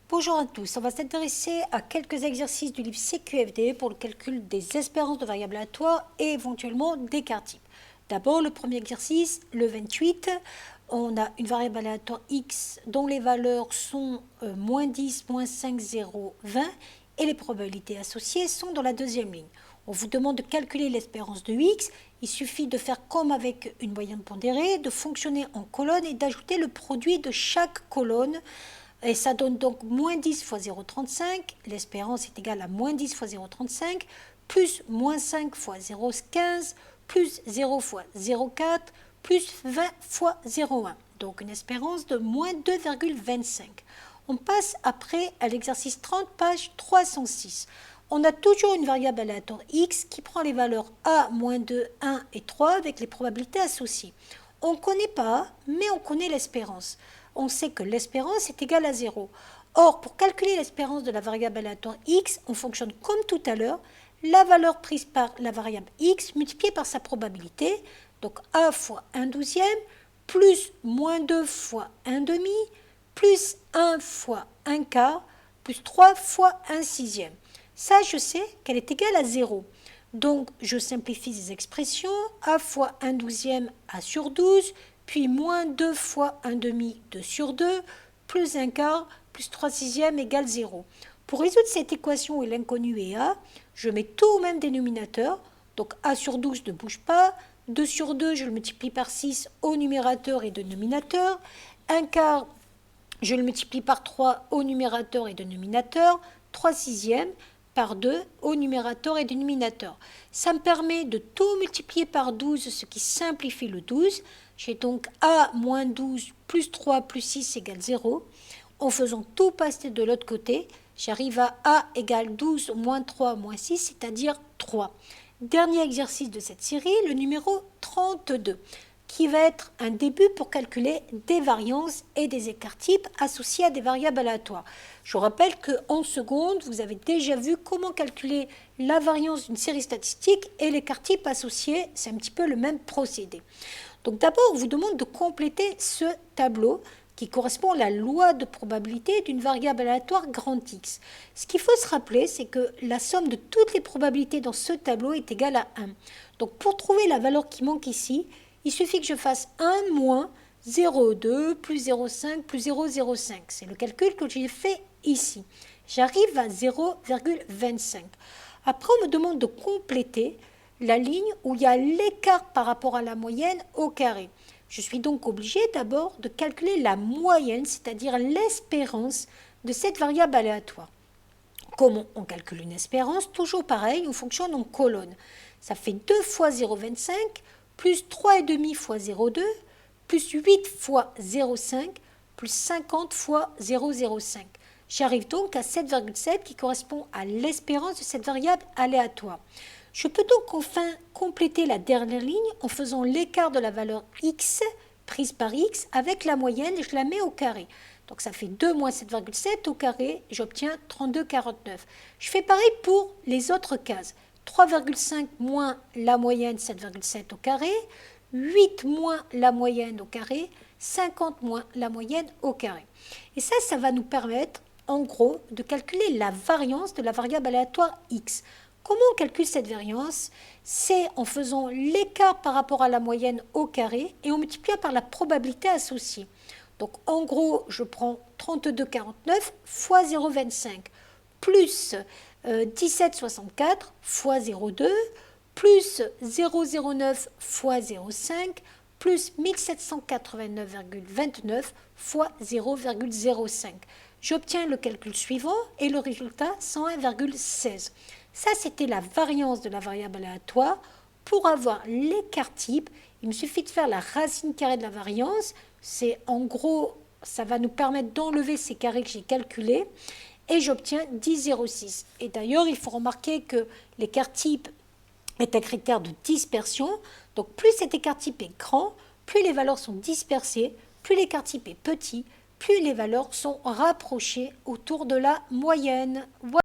Bonjour à tous, on va s'intéresser à quelques exercices du livre CQFD pour le calcul des espérances de variables aléatoires et éventuellement des quarts types. D'abord, le premier exercice, le 28, on a une variable aléatoire x dont les valeurs sont moins 10, moins 5, 0, 20 et les probabilités associées sont dans la deuxième ligne. On vous demande de calculer l'espérance de x, il suffit de faire comme avec une moyenne pondérée, de fonctionner en colonne et d'ajouter le produit de chaque colonne. Et ça donne donc moins 10 fois 0,35, l'espérance est égale à moins 10 fois 0,35, plus moins 5 fois 0,15, plus 0 fois 0,4, plus 20 fois 0,1. Donc une espérance de moins 2,25. On passe après à l'exercice 30, page 306. On a toujours une variable aléatoire x qui prend les valeurs a, moins 2, 1 et 3 avec les probabilités associées. On ne connaît pas, mais on connaît l'espérance. On sait que l'espérance est égale à 0. Or, pour calculer l'espérance de la variable aléatoire x, on fonctionne comme tout à l'heure, la valeur prise par la variable x multipliée par sa probabilité, donc a fois 1 douzième, plus moins 2 fois 1 demi, plus 1 fois 1 quart, plus 3 fois 1 sixième. Ça, je sais qu'elle est égale à 0. Donc, je simplifie ces expressions. A fois 1 douzième, A sur 12, puis moins 2 fois 1 demi, 2 sur 2, plus 1 quart, plus 3 sixièmes égale 0. Pour résoudre cette équation où l'inconnu est A, je mets tout au même dénominateur. Donc, A sur 12 ne bouge pas. 2 sur 2, je le multiplie par 6 au numérateur et dénominateur. 1 quart, je le multiplie par 3 au numérateur et dénominateur. 3 sixièmes par 2 au numérateur et dénominateur. Ça me permet de tout multiplier par 12, ce qui simplifie le 12. J'ai donc A moins 12 plus 3 plus 6 égale 0. En faisant tout passer de l'autre côté, j'arrive à A égale 12 moins 3 moins 6, c'est-à-dire 3. Dernier exercice de cette série, le numéro 32, qui va être un début pour calculer des variances et des écarts types associés à des variables aléatoires. Je vous rappelle qu'en seconde, vous avez déjà vu comment calculer la variance d'une série statistique et l'écart type associé, c'est un petit peu le même procédé. Donc d'abord, on vous demande de compléter ce tableau qui correspond à la loi de probabilité d'une variable aléatoire grand X. Ce qu'il faut se rappeler, c'est que la somme de toutes les probabilités dans ce tableau est égale à 1. Donc pour trouver la valeur qui manque ici, il suffit que je fasse 1 moins 0,2 plus 0,5 plus 0,05. C'est le calcul que j'ai fait ici. J'arrive à 0,25. Après, on me demande de compléter la ligne où il y a l'écart par rapport à la moyenne au carré. Je suis donc obligé d'abord de calculer la moyenne, c'est-à-dire l'espérance de cette variable aléatoire. Comment on calcule une espérance? Toujours pareil, on fonctionne en colonne. Ça fait 2 fois 0,25 plus 3,5 fois 0,2 plus 8 fois 0,5 plus 50 fois 0,05. J'arrive donc à 7,7 qui correspond à l'espérance de cette variable aléatoire. Je peux donc enfin compléter la dernière ligne en faisant l'écart de la valeur x prise par x avec la moyenne et je la mets au carré. Donc ça fait 2 moins 7,7 au carré, j'obtiens 32,49. Je fais pareil pour les autres cases. 3,5 moins la moyenne 7,7 au carré, 8 moins la moyenne au carré, 50 moins la moyenne au carré. Et ça va nous permettre, en gros, de calculer la variance de la variable aléatoire x. Comment on calcule cette variance? C'est en faisant l'écart par rapport à la moyenne au carré et en multipliant par la probabilité associée. Donc en gros, je prends 32,49 fois 0,25 plus 17,64 fois 0,2 plus 0,09 fois 0,5 plus 1789,29 fois 0,05. J'obtiens le calcul suivant et le résultat 101,16. Ça, c'était la variance de la variable aléatoire. Pour avoir l'écart type, il me suffit de faire la racine carrée de la variance. C'est en gros, ça va nous permettre d'enlever ces carrés que j'ai calculés. Et j'obtiens 10,06. Et d'ailleurs, il faut remarquer que l'écart type est un critère de dispersion. Donc plus cet écart type est grand, plus les valeurs sont dispersées, plus l'écart type est petit, plus les valeurs sont rapprochées autour de la moyenne. Voilà.